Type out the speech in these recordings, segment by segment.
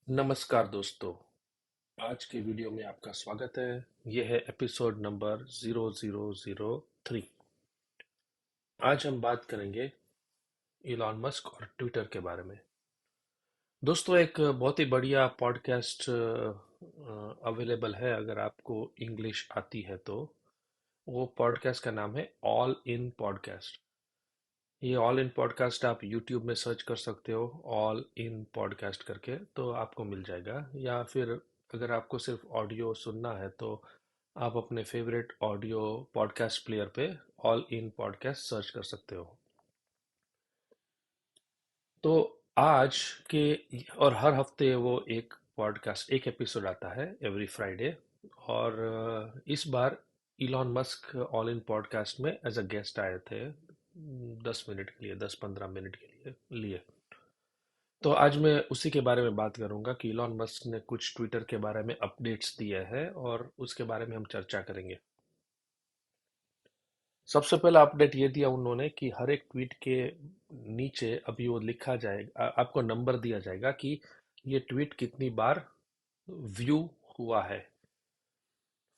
नमस्कार दोस्तों। आज के वीडियो में आपका स्वागत है। यह है एपिसोड नंबर 0003। आज हम बात करेंगे इलॉन मस्क और ट्विटर के बारे में। दोस्तों, एक बहुत ही बढ़िया पॉडकास्ट अवेलेबल है अगर आपको इंग्लिश आती है तो। वो पॉडकास्ट का नाम है ऑल इन पॉडकास्ट। ये ऑल इन पॉडकास्ट आप यूट्यूब में सर्च कर सकते हो, ऑल इन पॉडकास्ट करके तो आपको मिल जाएगा। या फिर अगर आपको सिर्फ ऑडियो सुनना है तो आप अपने फेवरेट ऑडियो पॉडकास्ट प्लेयर पे ऑल इन पॉडकास्ट सर्च कर सकते हो। तो आज के और हर हफ्ते वो एक पॉडकास्ट एक एपिसोड आता है एवरी फ्राइडे। और इस बार Elon Musk all in podcast में एज अ गेस्ट आए थे, 10 मिनट के लिए, 10-15 मिनट के लिए। तो आज मैं उसी के बारे में बात करूंगा कि इलॉन मस्क ने कुछ ट्विटर के बारे में अपडेट्स दिए हैं और उसके बारे में हम चर्चा करेंगे। सबसे पहला अपडेट ये दिया उन्होंने कि हर एक ट्वीट के नीचे अभी वो लिखा जाएगा, आपको नंबर दिया जाएगा कि ये ट्वीट कितनी बार व्यू हुआ है।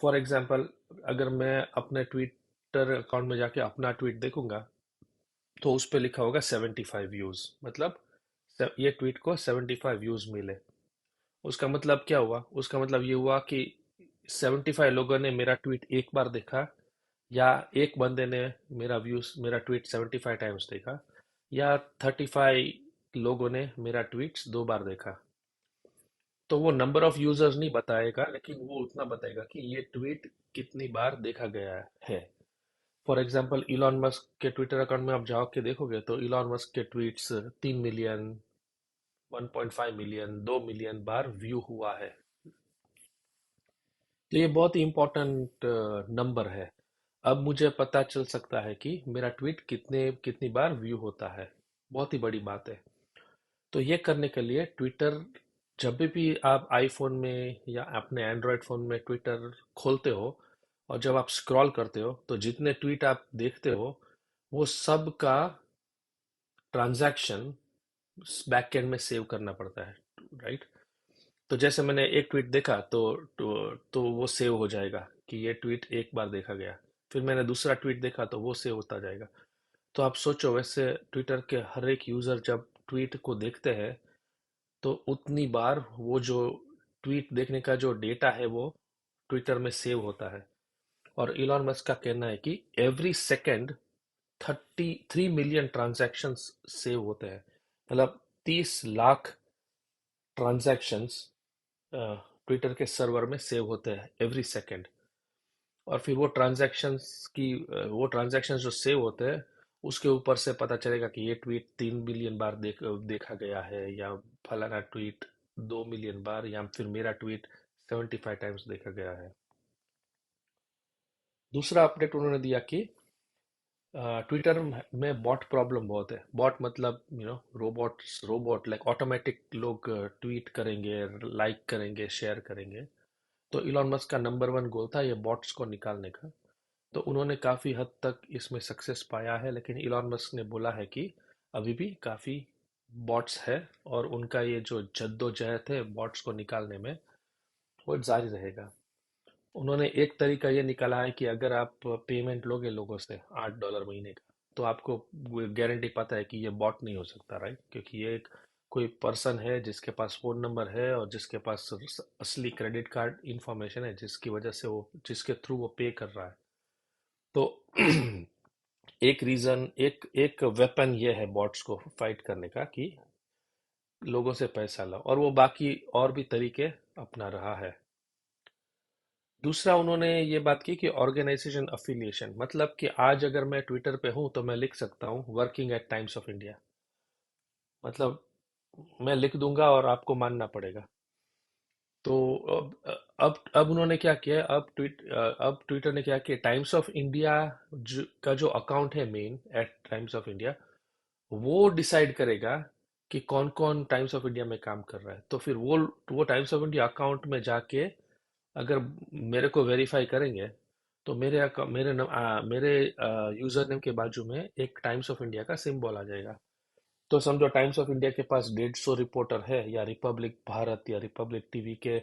फॉर एग्जांपल, अगर मैं अपने ट्विटर अकाउंट में जाके अपना ट्वीट देखूंगा तो उस पे लिखा होगा 75 व्यूज, मतलब ये ट्वीट को 75 व्यूज मिले। उसका मतलब क्या हुआ? उसका मतलब ये हुआ कि 75 लोगों ने मेरा ट्वीट एक बार देखा, या एक बंदे ने मेरा ट्वीट 75 टाइम्स देखा, या 35 लोगों ने मेरा ट्वीट 2 बार देखा। तो वो नंबर ऑफ यूजर्स नहीं बताएगा, लेकिन वो उतना बताएगा कि ये ट्वीट कितनी बार देखा गया है। फॉर एग्जाम्पल, इलॉन मस्क के ट्विटर अकाउंट में आप जाओ के देखोगे तो इलॉन मस्क के ट्वीट्स 3 मिलियन, 1.5 मिलियन, 2 मिलियन बार व्यू हुआ है। तो ये बहुत ही इम्पोर्टेंट नंबर है। अब मुझे पता चल सकता है कि मेरा ट्वीट कितनी बार व्यू होता है। बहुत ही बड़ी बात है। तो ये करने के लिए ट्विटर, जब भी आप आईफोन में या अपने एंड्रॉयड फोन में ट्विटर खोलते हो और जब आप स्क्रॉल करते हो तो जितने ट्वीट आप देखते हो वो सब का ट्रांजैक्शन बैकएंड में सेव करना पड़ता है, राइट? तो जैसे मैंने एक ट्वीट देखा तो वो सेव हो जाएगा कि ये ट्वीट एक बार देखा गया। फिर मैंने दूसरा ट्वीट देखा तो वो सेव होता जाएगा। तो आप सोचो, वैसे ट्विटर के हर एक यूजर जब ट्वीट को देखते हैं तो उतनी बार वो जो ट्वीट देखने का जो डेटा है वो ट्विटर में सेव होता है। और इलॉन मस्क का कहना है कि every second 33 million transactions save होते हैं। मतलब 30 लाख ट्रांजैक्शंस ट्विटर के सर्वर में सेव होते हैं एवरी सेकेंड। और फिर वो ट्रांजैक्शंस जो सेव होते हैं उसके ऊपर से पता चलेगा कि ये ट्वीट 3 मिलियन बार देखा गया है, या फलाना ट्वीट 2 मिलियन बार, या फिर मेरा ट्वीट 75 टाइम्स देखा गया है। दूसरा अपडेट उन्होंने दिया कि ट्विटर में बॉट प्रॉब्लम बहुत है। बॉट मतलब रोबोट लाइक ऑटोमेटिक लोग ट्वीट करेंगे, लाइक करेंगे, शेयर करेंगे। तो इलॉन मस्क का नंबर वन गोल था ये बॉट्स को निकालने का। तो उन्होंने काफी हद तक इसमें सक्सेस पाया है, लेकिन इलॉन मस्क ने बोला है कि अभी भी काफी बॉट्स है और उनका ये जो जद्दोजहद है बॉट्स को निकालने में वो जारी रहेगा। उन्होंने एक तरीका ये निकाला है कि अगर आप पेमेंट लोगे लोगों से $8 महीने का, तो आपको गारंटी पता है कि ये बॉट नहीं हो सकता, राइट? क्योंकि ये एक कोई पर्सन है जिसके पास फोन नंबर है और जिसके पास असली क्रेडिट कार्ड इंफॉर्मेशन है, जिसकी वजह से वो जिसके थ्रू वो पे कर रहा है। तो एक रीजन, एक एक वेपन ये है बॉट्स को फाइट करने का कि लोगों से पैसा लो, और वो बाकी और भी तरीके अपना रहा है। दूसरा उन्होंने ये बात की कि ऑर्गेनाइजेशन अफिलिएशन, मतलब कि आज अगर मैं ट्विटर पे हूं तो मैं लिख सकता हूँ working at Times of India. मतलब मैं लिख दूंगा और आपको मानना पड़ेगा। तो अब उन्होंने क्या किया है, अब ट्विटर ने क्या किया, टाइम्स ऑफ इंडिया का जो अकाउंट है main at Times of India, वो डिसाइड करेगा कि कौन कौन टाइम्स ऑफ इंडिया में काम कर रहा है। तो फिर वो टाइम्स ऑफ इंडिया अकाउंट में जाके अगर मेरे को वेरीफाई करेंगे तो मेरे यूजर नेम के बाजू में एक टाइम्स ऑफ इंडिया का सिंबल आ जाएगा। तो समझो टाइम्स ऑफ इंडिया के पास 150 रिपोर्टर है, या रिपब्लिक भारत या रिपब्लिक टीवी के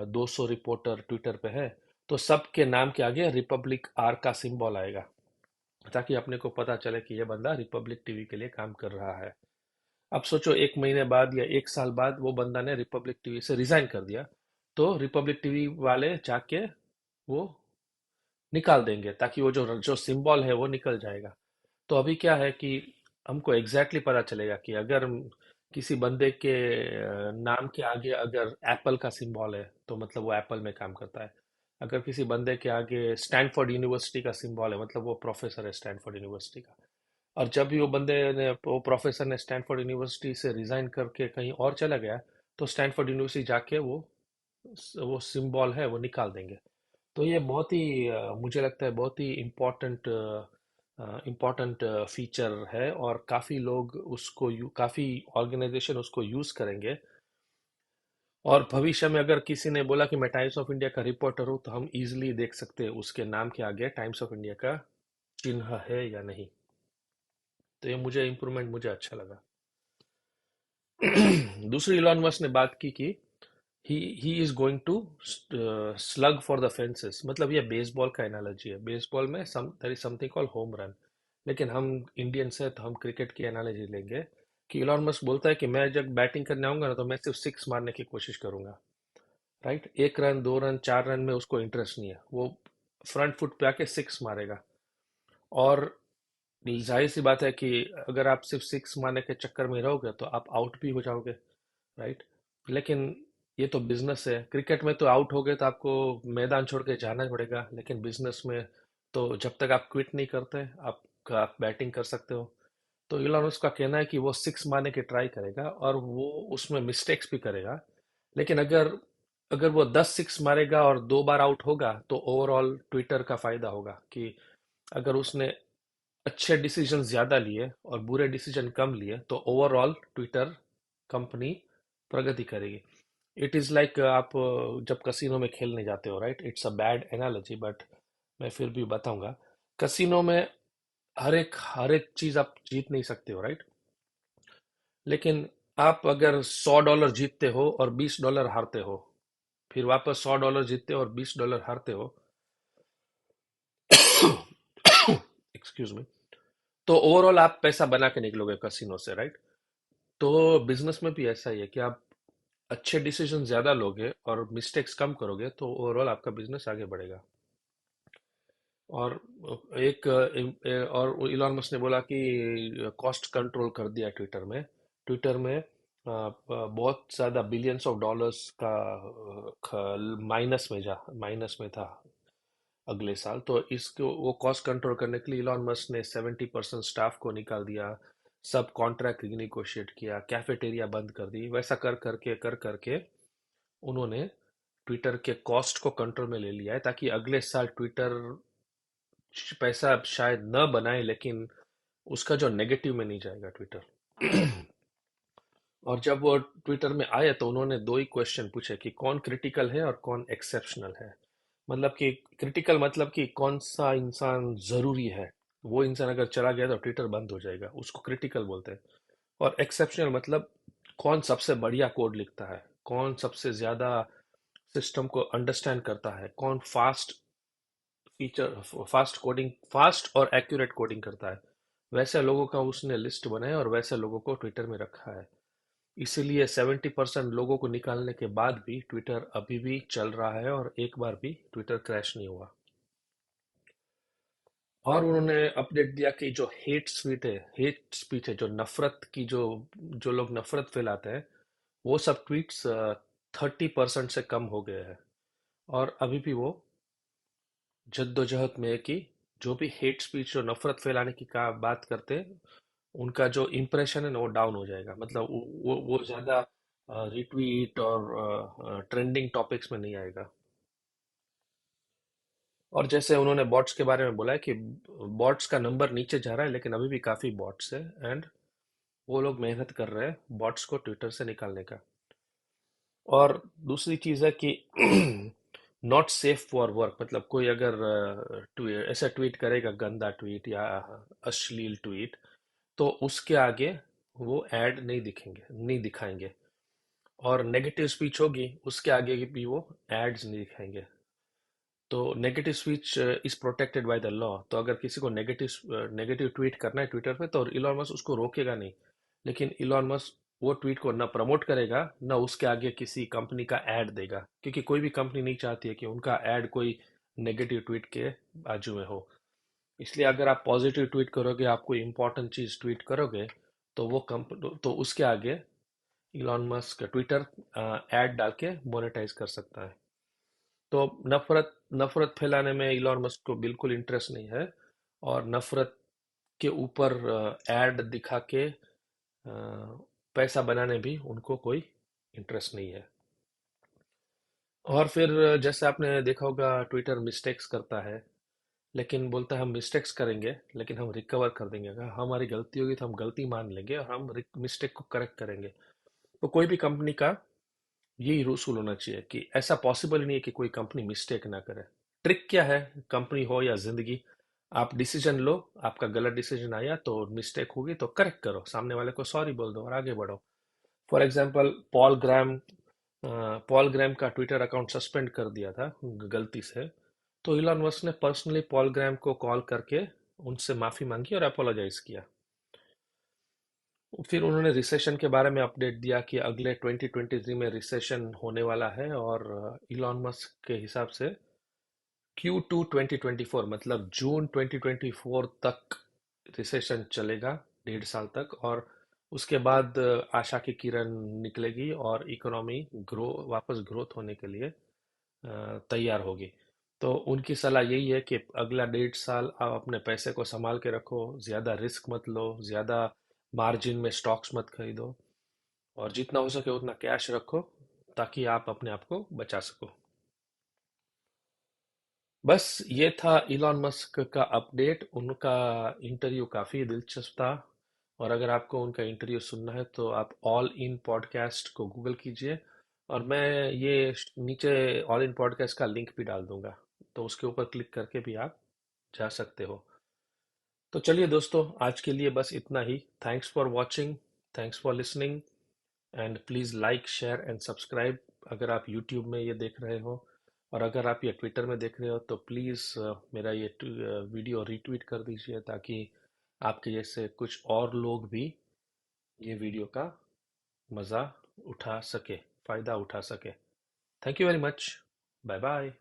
200 रिपोर्टर ट्विटर पे है, तो सबके नाम के आगे रिपब्लिक आर का सिंबल आएगा, ताकि अपने को पता चले कि ये बंदा रिपब्लिक टीवी के लिए काम कर रहा है। अब सोचो 1 महीने बाद या 1 साल बाद वो बंदा ने रिपब्लिक टीवी से रिजाइन कर दिया, तो रिपब्लिक टीवी वाले जाके वो निकाल देंगे, ताकि वो जो जो सिंबल है वो निकल जाएगा। तो अभी क्या है कि हमको एग्जैक्टली पता चलेगा कि अगर किसी बंदे के नाम के आगे अगर एप्पल का सिंबल है, तो मतलब वो एप्पल में काम करता है। अगर किसी बंदे के आगे स्टैनफोर्ड यूनिवर्सिटी का सिंबल है, मतलब वो प्रोफेसर है स्टैनफोर्ड यूनिवर्सिटी का। और जब भी वो प्रोफेसर ने स्टैनफोर्ड यूनिवर्सिटी से रिजाइन करके कहीं और चला गया, तो स्टैनफोर्ड यूनिवर्सिटी जाके वो सिंबल है वो निकाल देंगे। तो ये बहुत ही मुझे लगता है बहुत ही इम्पोर्टेंट फीचर है, और काफ़ी लोग काफ़ी ऑर्गेनाइजेशन उसको यूज़ करेंगे। और भविष्य में अगर किसी ने बोला कि मैं टाइम्स ऑफ इंडिया का रिपोर्टर हूँ, तो हम इजीली देख सकते हैं उसके नाम के आगे टाइम्स ऑफ इंडिया का चिन्ह है या नहीं। तो ये मुझे इम्प्रूवमेंट मुझे अच्छा लगा। दूसरी इलॉन मस्क ने बात की कि he is going to slug for the fences, मतलब ये बेसबॉल का एनालॉजी है। बेसबॉल में there is something called home run, लेकिन हम इंडियंस है तो हम क्रिकेट की एनालॉजी लेंगे। कि इलॉन मस्क बोलता है कि मैं जब बैटिंग करने आऊंगा ना, तो मैं सिर्फ सिक्स मारने की कोशिश करूंगा। राइट, 1 रन 2 रन 4 रन में उसको इंटरेस्ट नहीं है, वो फ्रंट फुट पे आके सिक्स मारेगा। और जाहिर सी बात है कि अगर आप सिर्फ सिक्स मारने के चक्कर में रहोगे तो आप आउट भी हो जाओगे। राइट, लेकिन ये तो बिजनेस है। क्रिकेट में तो आउट हो गए तो आपको मैदान छोड़ के जाना पड़ेगा, लेकिन बिजनेस में तो जब तक आप क्विट नहीं करते आप बैटिंग कर सकते हो। तो इलॉन मस्क का कहना है कि वो सिक्स मारने की ट्राई करेगा, और वो उसमें मिस्टेक्स भी करेगा। लेकिन अगर अगर वो 10 सिक्स मारेगा और 2 बार आउट होगा, तो ओवरऑल ट्विटर का फायदा होगा। कि अगर उसने अच्छे डिसीजन ज्यादा लिए और बुरे डिसीजन कम लिए, तो ओवरऑल ट्विटर कंपनी प्रगति करेगी। इट इज लाइक आप जब कसिनो में खेलने जाते हो, right, it's a bad analogy but मैं फिर भी बताऊंगा। कसिनो में हर एक चीज आप जीत नहीं सकते हो, राइट। लेकिन आप अगर $100 जीतते हो और $20 हारते हो, फिर वापस $100 जीतते हो और $20 हारते हो, एक्सक्यूज मी, तो ओवरऑल आप पैसा बना के निकलोगे कसिनो से, राइट। तो बिजनेस में भी ऐसा ही है कि आप अच्छे डिसीजन ज्यादा लोगे और मिस्टेक्स कम करोगे, तो ओवरऑल आपका बिजनेस आगे बढ़ेगा। और और इलॉन मस्क ने बोला कि कॉस्ट कंट्रोल कर दिया ट्विटर में बहुत ज्यादा बिलियंस ऑफ डॉलर्स का माइनस में था अगले साल। तो इसको वो कॉस्ट कंट्रोल करने के लिए इलॉन मस्क ने 70% स्टाफ को निकाल दिया, सब कॉन्ट्रैक्ट रिनिगोशिएट किया, कैफेटेरिया बंद कर दी। वैसा कर करके उन्होंने ट्विटर के कॉस्ट को कंट्रोल में ले लिया है, ताकि अगले साल ट्विटर पैसा अब शायद न बनाए, लेकिन उसका जो नेगेटिव में नहीं जाएगा ट्विटर। और जब वो ट्विटर में आए, तो उन्होंने दो ही क्वेश्चन पूछे कि कौन क्रिटिकल है और कौन एक्सेप्शनल है। मतलब कि क्रिटिकल मतलब कि कौन सा इंसान जरूरी है, वो इंसान अगर चला गया तो ट्विटर बंद हो जाएगा, उसको क्रिटिकल बोलते हैं। और एक्सेप्शनल मतलब कौन सबसे बढ़िया कोड लिखता है, कौन सबसे ज्यादा सिस्टम को अंडरस्टैंड करता है, कौन फास्ट और एक्यूरेट कोडिंग करता है। वैसे लोगों का उसने लिस्ट बनाया और वैसे लोगों को ट्विटर में रखा है। इसीलिए 70% लोगों को निकालने के बाद भी ट्विटर अभी भी चल रहा है, और एक बार भी ट्विटर क्रैश नहीं हुआ। और उन्होंने अपडेट दिया कि जो हेट स्पीच है, जो नफरत की जो लोग नफरत फैलाते हैं, वो सब ट्वीट्स 30% से कम हो गए हैं। और अभी भी वो जद्दोजहद में है कि जो भी हेट स्पीच, जो नफरत फैलाने की का बात करते हैं, उनका जो इम्प्रेशन है ना वो डाउन हो जाएगा। मतलब वो ज्यादा रिट्वीट और ट्रेंडिंग टॉपिक्स में नहीं आएगा। और जैसे उन्होंने बॉट्स के बारे में बोला है कि बॉट्स का नंबर नीचे जा रहा है, लेकिन अभी भी काफी बॉट्स है, एंड वो लोग मेहनत कर रहे हैं बॉट्स को ट्विटर से निकालने का। और दूसरी चीज है कि नॉट सेफ फॉर वर्क, मतलब कोई अगर ऐसा ट्वीट करेगा, गंदा ट्वीट या अश्लील ट्वीट, तो उसके आगे वो ऐड नहीं दिखेंगे, नहीं दिखाएंगे। और नेगेटिव स्पीच होगी उसके आगे भी वो एड्स नहीं दिखाएंगे। तो negative speech is protected by the law. तो अगर किसी को नेगेटिव नेगेटिव ट्वीट करना है ट्विटर पे तो इलॉन मस्क उसको रोकेगा नहीं। लेकिन इलॉन मस्क वो ट्वीट को ना प्रमोट करेगा ना उसके आगे किसी कंपनी का ऐड देगा, क्योंकि कोई भी कंपनी नहीं चाहती है कि उनका ऐड कोई नेगेटिव ट्वीट के बाजू में हो। इसलिए अगर आप पॉजिटिव ट्वीट करोगे, आप कोई इंपॉर्टेंट चीज ट्वीट करोगे, तो वो कंप तो उसके आगे इलॉन मस्क ट्विटर ऐड डाल के मोनेटाइज कर सकता है। तो नफरत नफरत फैलाने में इलॉन मस्क को बिल्कुल इंटरेस्ट नहीं है। और नफरत के ऊपर एड दिखा के पैसा बनाने भी उनको कोई इंटरेस्ट नहीं है। और फिर जैसे आपने देखा होगा ट्विटर मिस्टेक्स करता है, लेकिन बोलता है हम मिस्टेक्स करेंगे लेकिन हम रिकवर कर देंगे। अगर हमारी गलती होगी तो हम गलती मान लेंगे और हम मिस्टेक को करेक्ट करेंगे। तो कोई भी कंपनी का यही रूल होना चाहिए कि ऐसा पॉसिबल ही नहीं है कि कोई कंपनी मिस्टेक ना करे। ट्रिक क्या है, कंपनी हो या जिंदगी, आप डिसीजन लो, आपका गलत डिसीजन आया तो मिस्टेक होगी तो करेक्ट करो, सामने वाले को सॉरी बोल दो और आगे बढ़ो। फॉर एग्जांपल पॉल ग्राम का ट्विटर अकाउंट सस्पेंड कर दिया था गलती से। तो इलॉन मस्क ने पर्सनली पॉल ग्राम को कॉल करके उनसे माफी मांगी और अपोलोजाइज किया। फिर उन्होंने रिसेशन के बारे में अपडेट दिया कि अगले 2023 में रिसेशन होने वाला है। और इलॉन मस्क के हिसाब से Q2 2024 मतलब जून 2024 तक रिसेशन चलेगा, 1.5 साल तक। और उसके बाद आशा की किरण निकलेगी और इकोनॉमी वापस ग्रोथ होने के लिए तैयार होगी। तो उनकी सलाह यही है कि अगला 1.5 साल आप अपने पैसे को संभाल के रखो, ज्यादा रिस्क मत लो, ज्यादा मार्जिन में स्टॉक्स मत खरीदो, और जितना हो सके उतना कैश रखो ताकि आप अपने आप को बचा सको। बस ये था इलॉन मस्क का अपडेट। उनका इंटरव्यू काफी दिलचस्प था। और अगर आपको उनका इंटरव्यू सुनना है तो आप ऑल इन पॉडकास्ट को गूगल कीजिए। और मैं ये नीचे ऑल इन पॉडकास्ट का लिंक भी डाल दूंगा, तो उसके ऊपर क्लिक करके भी आप जा सकते हो। तो चलिए दोस्तों, आज के लिए बस इतना ही। Thanks for watching, thanks for listening, and please like share and subscribe अगर आप यूट्यूब में ये देख रहे हो। और अगर आप ये ट्विटर में देख रहे हो तो प्लीज़ मेरा ये वीडियो रीट्वीट कर दीजिए ताकि आपके जैसे कुछ और लोग भी ये वीडियो का मज़ा उठा सके, फ़ायदा उठा सके। Thank you very much. Bye bye.